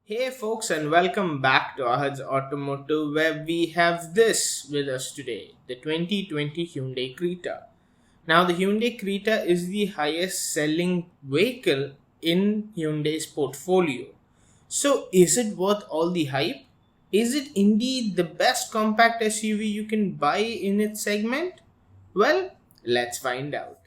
Hey folks, and welcome back to Ahad's Automotive, where we have this with us today, the 2020 Hyundai Creta. Now, the Hyundai Creta is the highest selling vehicle in Hyundai's portfolio. So, is it worth all the hype? Is it indeed the best compact SUV you can buy in its segment? Well, let's find out.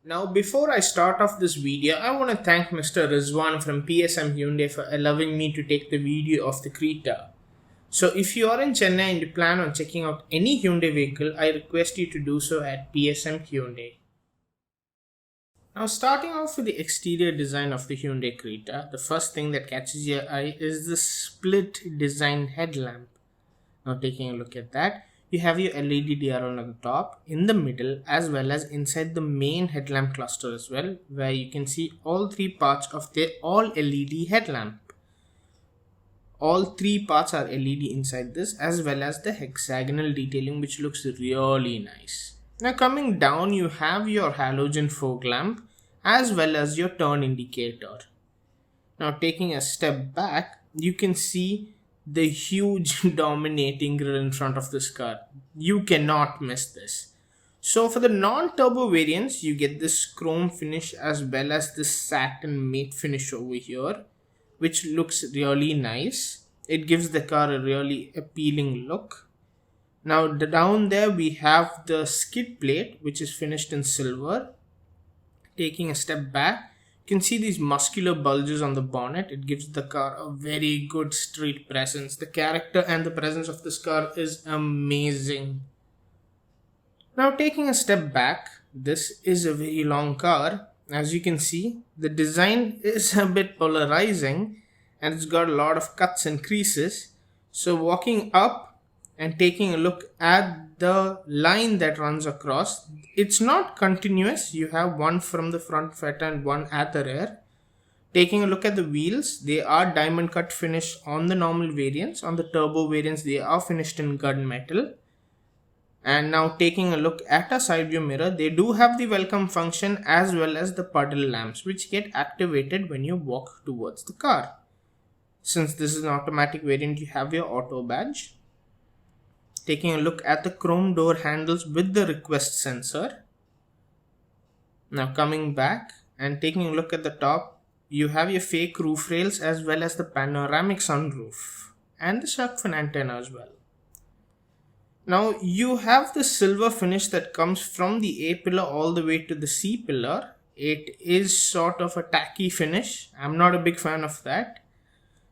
Now, before I start off this video, I want to thank Mr. Rizwan from PSM Hyundai for allowing me to take the video of the Creta. So, if you are in Chennai and you plan on checking out any Hyundai vehicle, I request you to do so at PSM Hyundai. Now, starting off with the exterior design of the Hyundai Creta, the first thing that catches your eye is the split design headlamp. Now, taking a look at that, you have your LED DRL on the top, in the middle, as well as inside the main headlamp cluster as well, where you can see all three parts of their all LED headlamp. All three parts are LED inside this, as well as the hexagonal detailing, which looks really nice. Now, coming down, you have your halogen fog lamp, as well as your turn indicator. Now, taking a step back, you can see the huge dominating grille in front of this car. You cannot miss this. So for the non-turbo variants, you get this chrome finish as well as this satin matte finish over here, which looks really nice. It gives the car a really appealing look. Now down there we have the skid plate, which is finished in silver. Taking a step back, you can see these muscular bulges on the bonnet. It gives the car a very good street presence. The character and the presence of this car is amazing. Now, taking a step back, this is a very long car. As you can see, the design is a bit polarizing and it's got a lot of cuts and creases. So walking up and taking a look at the line that runs across, it's not continuous. You have one from the front fender and one at the rear. Taking a look at the wheels, they are diamond cut finish on the normal variants. On the turbo variants, they are finished in gunmetal. And now taking a look at a side view mirror, they do have the welcome function as well as the puddle lamps, which get activated when you walk towards the car. Since this is an automatic variant, you have your auto badge. Taking a look at the chrome door handles with the request sensor. Now coming back and taking a look at the top, you have your fake roof rails as well as the panoramic sunroof and the shark fin antenna as well. Now you have the silver finish that comes from the A pillar all the way to the C pillar. It is sort of a tacky finish. I'm not a big fan of that.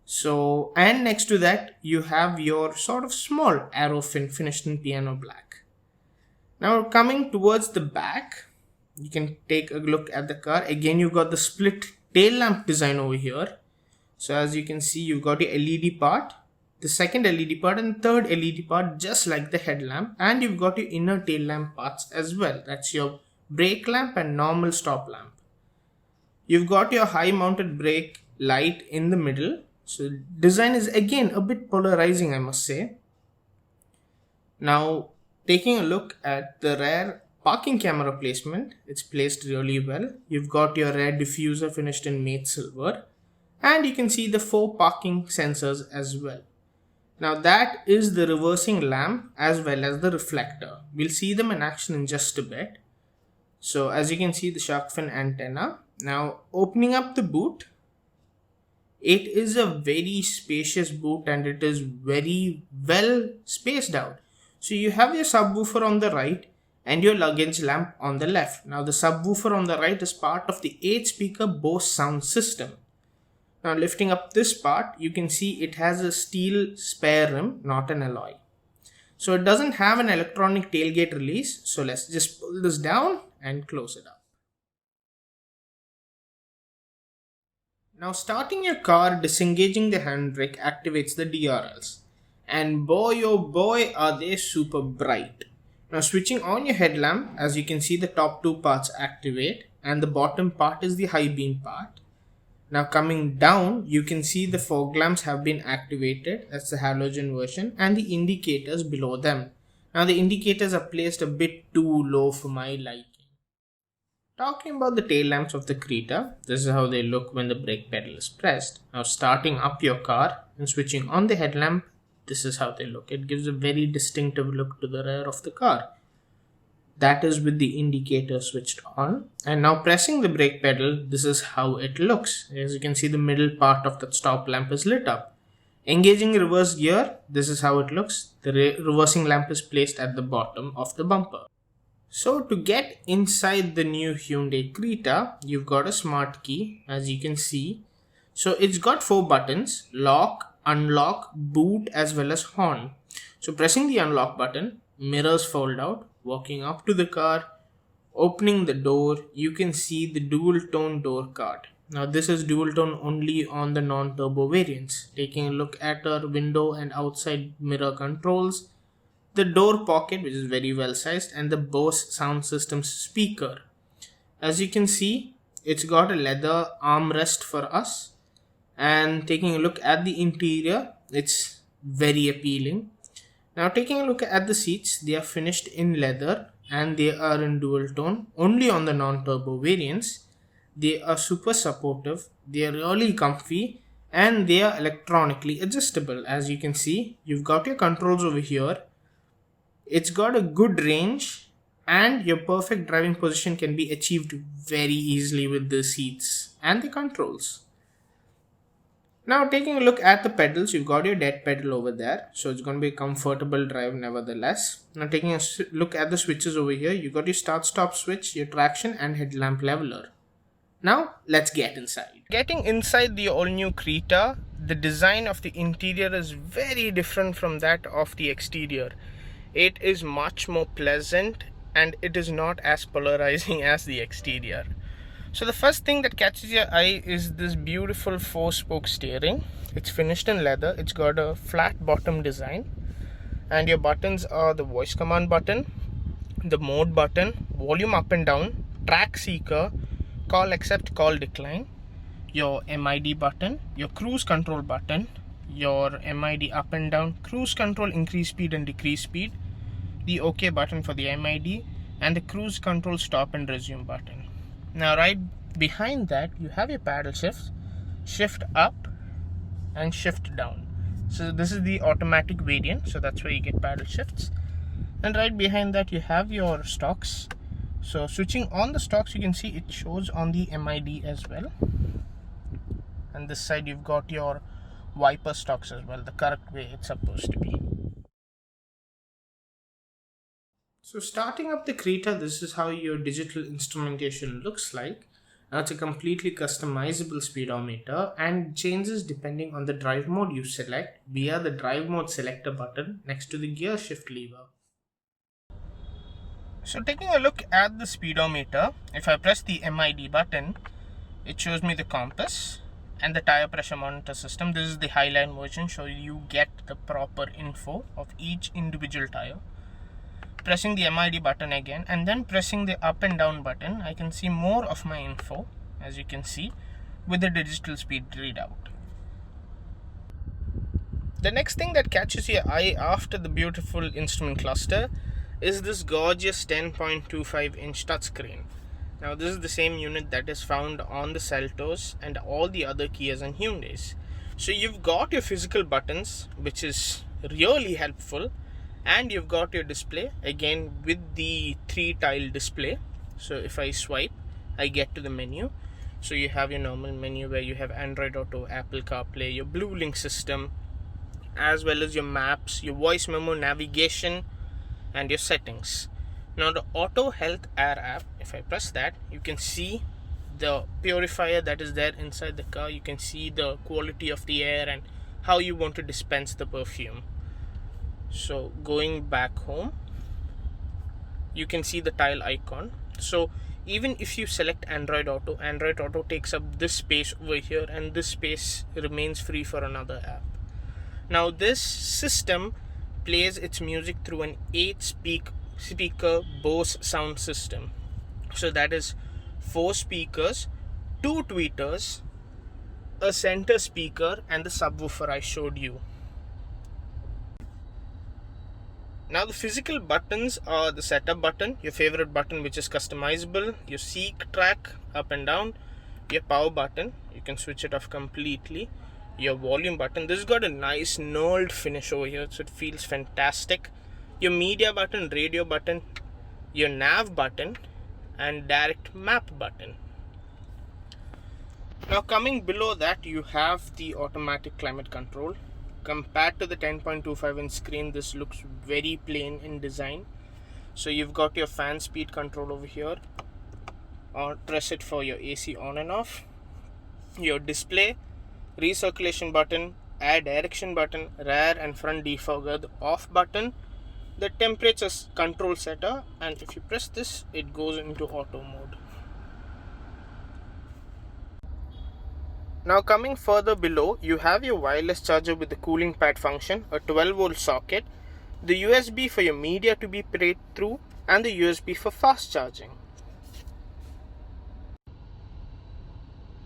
So, and next to that, you have your sort of small arrow fin finished in piano black. Now, coming towards the back, you can take a look at the car. Again, you've got the split tail lamp design over here. So, as you can see, you've got your LED part, the second LED part, and third LED part, just like the headlamp. And you've got your inner tail lamp parts as well. That's your brake lamp and normal stop lamp. You've got your high mounted brake light in the middle. So design is again a bit polarizing, I must say. Now taking a look at the rear parking camera placement, it's placed really well. You've got your rear diffuser finished in matte silver, and you can see the 4 parking sensors as well. Now that is the reversing lamp as well as the reflector. We'll see them in action in just a bit. So as you can see, the shark fin antenna. Now opening up the boot, it is a very spacious boot and it is very well spaced out. So you have your subwoofer on the right and your luggage lamp on the left. Now the subwoofer on the right is part of the 8-speaker Bose sound system. Now lifting up this part, you can see it has a steel spare rim, not an alloy. So it doesn't have an electronic tailgate release. So let's just pull this down and close it up. Now starting your car, disengaging the handbrake activates the DRLs. And boy oh boy are they super bright. Now switching on your headlamp, as you can see the top two parts activate and the bottom part is the high beam part. Now coming down, you can see the fog lamps have been activated, that's the halogen version, and the indicators below them. Now the indicators are placed a bit too low for my liking. Talking about the tail lamps of the Creta, this is how they look when the brake pedal is pressed. Now starting up your car and switching on the headlamp, this is how they look. It gives a very distinctive look to the rear of the car. That is with the indicator switched on. And now pressing the brake pedal, this is how it looks. As you can see, the middle part of the stop lamp is lit up. Engaging reverse gear, this is how it looks. The reversing lamp is placed at the bottom of the bumper. So to get inside the new Hyundai Creta, you've got a smart key, as you can see. So it's got 4 buttons: lock, unlock, boot, as well as horn. So pressing the unlock button, mirrors fold out. Walking up to the car, opening the door, you can see the dual tone door card. Now this is dual tone only on the non-turbo variants. Taking a look at our window and outside mirror controls, the door pocket, which is very well sized, and the Bose sound system speaker. As you can see, it's got a leather armrest for us, and taking a look at the interior, it's very appealing. Now taking a look at the seats, they are finished in leather and they are in dual tone only on the non-turbo variants. They are super supportive, they are really comfy, and they are electronically adjustable. As you can see, you've got your controls over here. It's got a good range and your perfect driving position can be achieved very easily with the seats and the controls. Now taking a look at the pedals, you've got your dead pedal over there, so it's going to be a comfortable drive nevertheless. Now taking a look at the switches over here, you've got your start stop switch, your traction and headlamp leveler. Now let's get inside. Getting inside the all new Creta, the design of the interior is very different from that of the exterior. It is much more pleasant and it is not as polarizing as the exterior. So the first thing that catches your eye is this beautiful 4-spoke steering. It's finished in leather. It's got a flat bottom design, and your buttons are the voice command button, the mode button, volume up and down, track seeker, call accept, call decline, your MID button, your cruise control button, your MID up and down, cruise control increase speed and decrease speed, the OK button for the MID, and the cruise control stop and resume button. Now right behind that you have your paddle shifts, shift up and shift down. So this is the automatic variant, so that's where you get paddle shifts. And right behind that you have your stocks. So switching on the stocks, you can see it shows on the MID as well. And this side you've got your wiper stocks as well, the correct way it's supposed to be. So starting up the Creta, this is how your digital instrumentation looks like. Now it's a completely customizable speedometer and changes depending on the drive mode you select via the drive mode selector button next to the gear shift lever. So taking a look at the speedometer, if I press the MID button, it shows me the compass and the tire pressure monitor system. This is the Highline version, so you get the proper info of each individual tire. Pressing the MID button again and then pressing the up and down button, I can see more of my info, as you can see, with the digital speed readout. The next thing that catches your eye after the beautiful instrument cluster is this gorgeous 10.25-inch touchscreen. Now this is the same unit that is found on the Seltos and all the other Kias and Hyundais. So you've got your physical buttons, which is really helpful, and you've got your display again with the 3-tile display. So if I swipe, I get to the menu. So you have your normal menu where you have Android Auto, Apple CarPlay, your Blue Link system, as well as your maps, your voice memo, navigation, and your settings. Now the Auto Health Air app, if I press that, you can see the purifier that is there inside the car. You can see the quality of the air and how you want to dispense the perfume. So going back home, you can see the tile icon. So even if you select Android Auto takes up this space over here, and this space remains free for another app. Now this system plays its music through an 8 speaker Bose sound system. So that is 4 speakers, 2 tweeters, a center speaker, and the subwoofer I showed you. Now the physical buttons are the setup button, your favorite button which is customizable, your seek track up and down, your power button, you can switch it off completely, your volume button, this has got a nice knurled finish over here, so it feels fantastic, your media button, radio button, your nav button, and direct map button. Now coming below that, you have the automatic climate control. Compared to the 10.25 inch screen, this looks very plain in design. So you've got your fan speed control over here, or press it for your AC on and off, your display, recirculation button, air direction button, rear and front defogger, the off button, the temperature control setter, and if you press this, it goes into auto mode. Now coming further below, you have your wireless charger with the cooling pad function, a 12 volt socket, the USB for your media to be played through, and the USB for fast charging.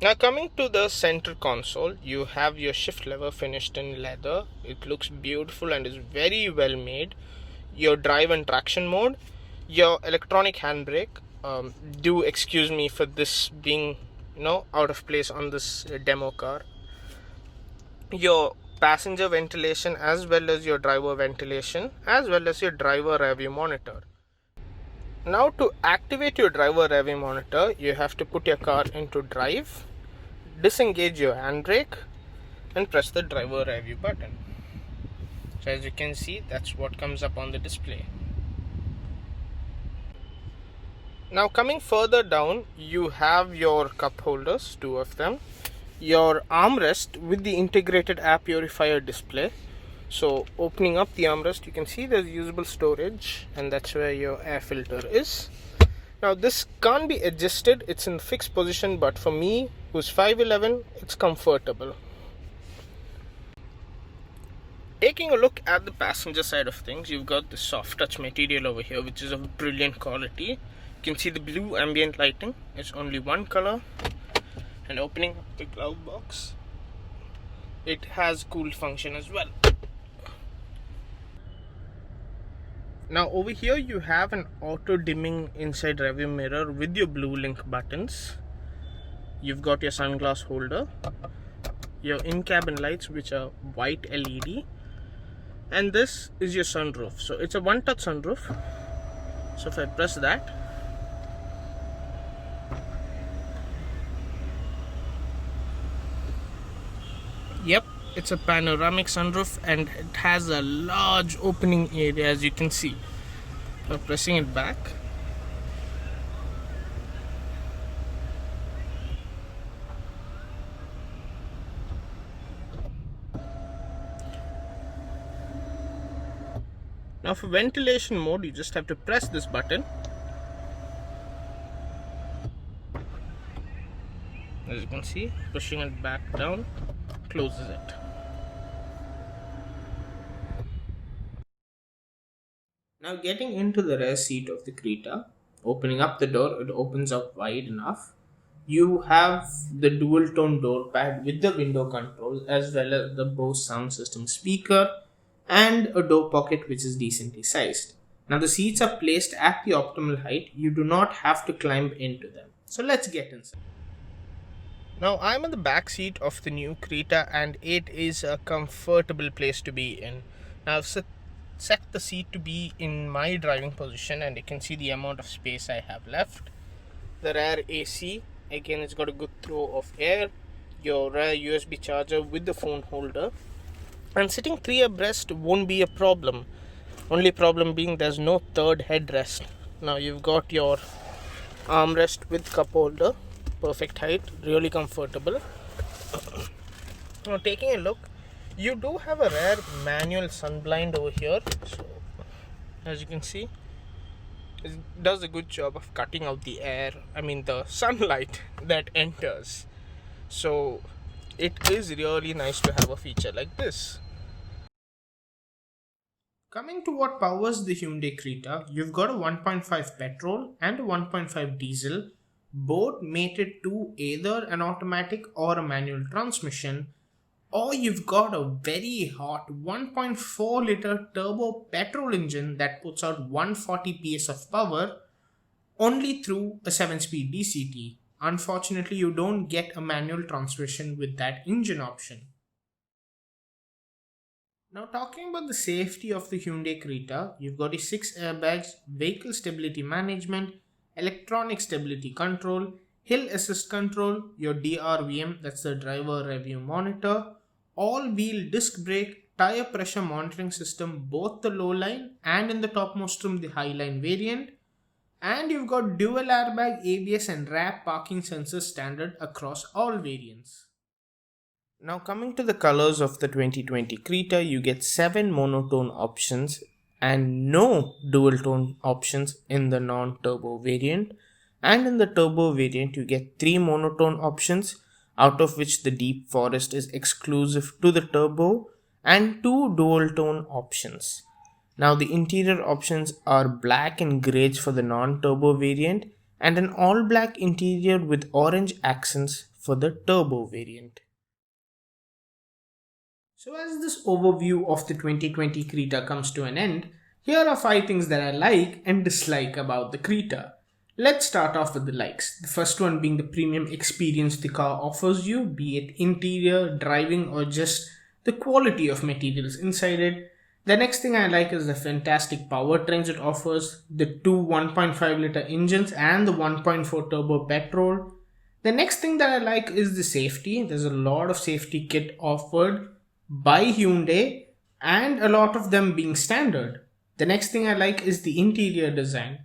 Now coming to the center console, you have your shift lever finished in leather. It looks beautiful and is very well made. Your drive and traction mode, your electronic handbrake. Do excuse me for this being out of place on this demo car. Your passenger ventilation, as well as your driver ventilation, as well as your driver rear view monitor. Now to activate your driver rear view monitor, you have to put your car into drive, disengage your handbrake, and press the driver rear view button. So as you can see, that's what comes up on the display. Now coming further down, you have your cup holders, 2 of them, your armrest with the integrated air purifier display. So opening up the armrest, you can see there's usable storage, and that's where your air filter is. Now this can't be adjusted, it's in fixed position, but for me who's 5'11", it's comfortable. Taking a look at the passenger side of things, you've got the soft touch material over here, which is of brilliant quality. You can see the blue ambient lighting, it's only one color. And opening up the glove box, it has cool function as well. Now over here you have an auto dimming inside rearview mirror with your blue link buttons. You've got your sunglass holder, your in-cabin lights which are white LED, and this is your sunroof. So it's a one-touch sunroof. So if I press that, yep, it's a panoramic sunroof and it has a large opening area, as you can see. By pressing it back, now for ventilation mode, you just have to press this button. As you can see, pushing it back down closes it. Now getting into the rear seat of the Creta, opening up the door, it opens up wide enough. You have the dual tone door pad with the window controls, as well as the Bose sound system speaker and a door pocket which is decently sized. Now the seats are placed at the optimal height, you do not have to climb into them. So let's get inside. Now I'm in the back seat of the new Creta and it is a comfortable place to be in. Now I've set the seat to be in my driving position and you can see the amount of space I have left. The rear AC, again it's got a good throw of air, your rear USB charger with the phone holder, and sitting 3 abreast won't be a problem. Only problem being there's no third headrest. Now you've got your armrest with cup holder, perfect height, really comfortable. Now taking a look, you do have a rear manual sun blind over here. So as you can see, it does a good job of cutting out the the sunlight that enters. So it is really nice to have a feature like this. Coming to what powers the Hyundai Creta, you've got a 1.5 petrol and a 1.5 diesel, both mated to either an automatic or a manual transmission, or you've got a very hot 1.4 liter turbo petrol engine that puts out 140 PS of power only through a 7-speed DCT. Unfortunately, you don't get a manual transmission with that engine option. Now talking about the safety of the Hyundai Creta, you've got 6 airbags, vehicle stability management, electronic stability control, hill assist control, your DRVM, that's the driver review monitor, all-wheel disc brake, tire pressure monitoring system, both the low line and in the topmost trim the high line variant, and you've got dual airbag, ABS and rear parking sensors standard across all variants. Now coming to the colors of the 2020 Creta, you get 7 monotone options and no dual tone options in the non-turbo variant, and in the turbo variant you get 3 monotone options, out of which the deep forest is exclusive to the turbo, and 2 dual tone options. Now the interior options are black and greys for the non-turbo variant and an all black interior with orange accents for the turbo variant. So as this overview of the 2020 Creta comes to an end, here are 5 things that I like and dislike about the Creta. Let's start off with the likes. The first one being the premium experience the car offers you, be it interior, driving or just the quality of materials inside it. The next thing I like is the fantastic powertrains it offers, the 2 1.5 liter engines and the 1.4 turbo petrol. The next thing that I like is the safety. There's a lot of safety kit offered by Hyundai and a lot of them being standard. The next thing I like is the interior design.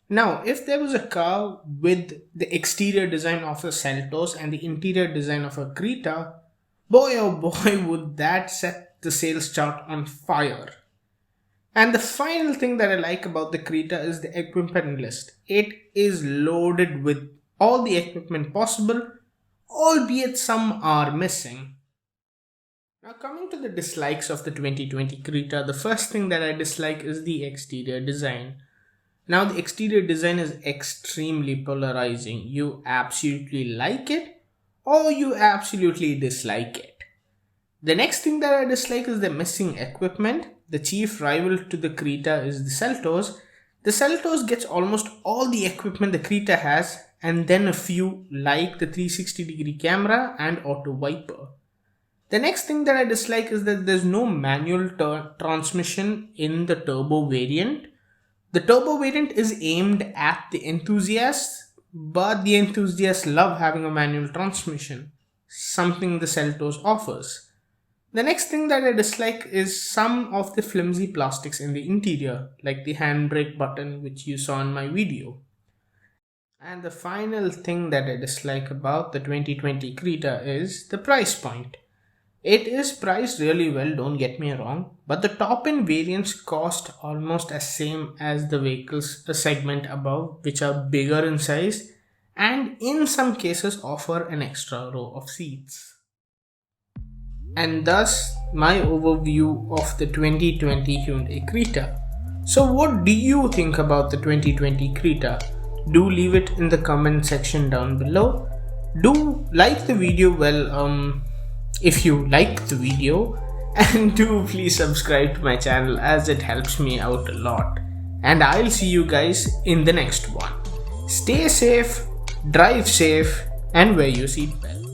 Now, if there was a car with the exterior design of a Seltos and the interior design of a Creta, boy oh boy would that set the sales chart on fire. And the final thing that I like about the Creta is the equipment list. It is loaded with all the equipment possible, albeit some are missing. Now coming to the dislikes of the 2020 Creta, the first thing that I dislike is the exterior design. Now the exterior design is extremely polarizing. You absolutely like it or you absolutely dislike it. The next thing that I dislike is the missing equipment. The chief rival to the Creta is the Seltos. The Seltos gets almost all the equipment the Creta has and then a few like the 360-degree camera and auto wiper. The next thing that I dislike is that there's no manual transmission in the turbo variant. The turbo variant is aimed at the enthusiasts, but the enthusiasts love having a manual transmission, something the Seltos offers. The next thing that I dislike is some of the flimsy plastics in the interior, like the handbrake button which you saw in my video. And the final thing that I dislike about the 2020 Creta is the price point. It is priced really well, don't get me wrong, but the top-end variants cost almost as same as the vehicles a segment above, which are bigger in size and in some cases offer an extra row of seats. And thus my overview of the 2020 Hyundai Creta. So what do you think about the 2020 Creta? Do leave it in the comment section down below. Do like the video if you like the video, and do please subscribe to my channel as it helps me out a lot. And I'll see you guys in the next one. Stay safe, drive safe and wear your seatbelt.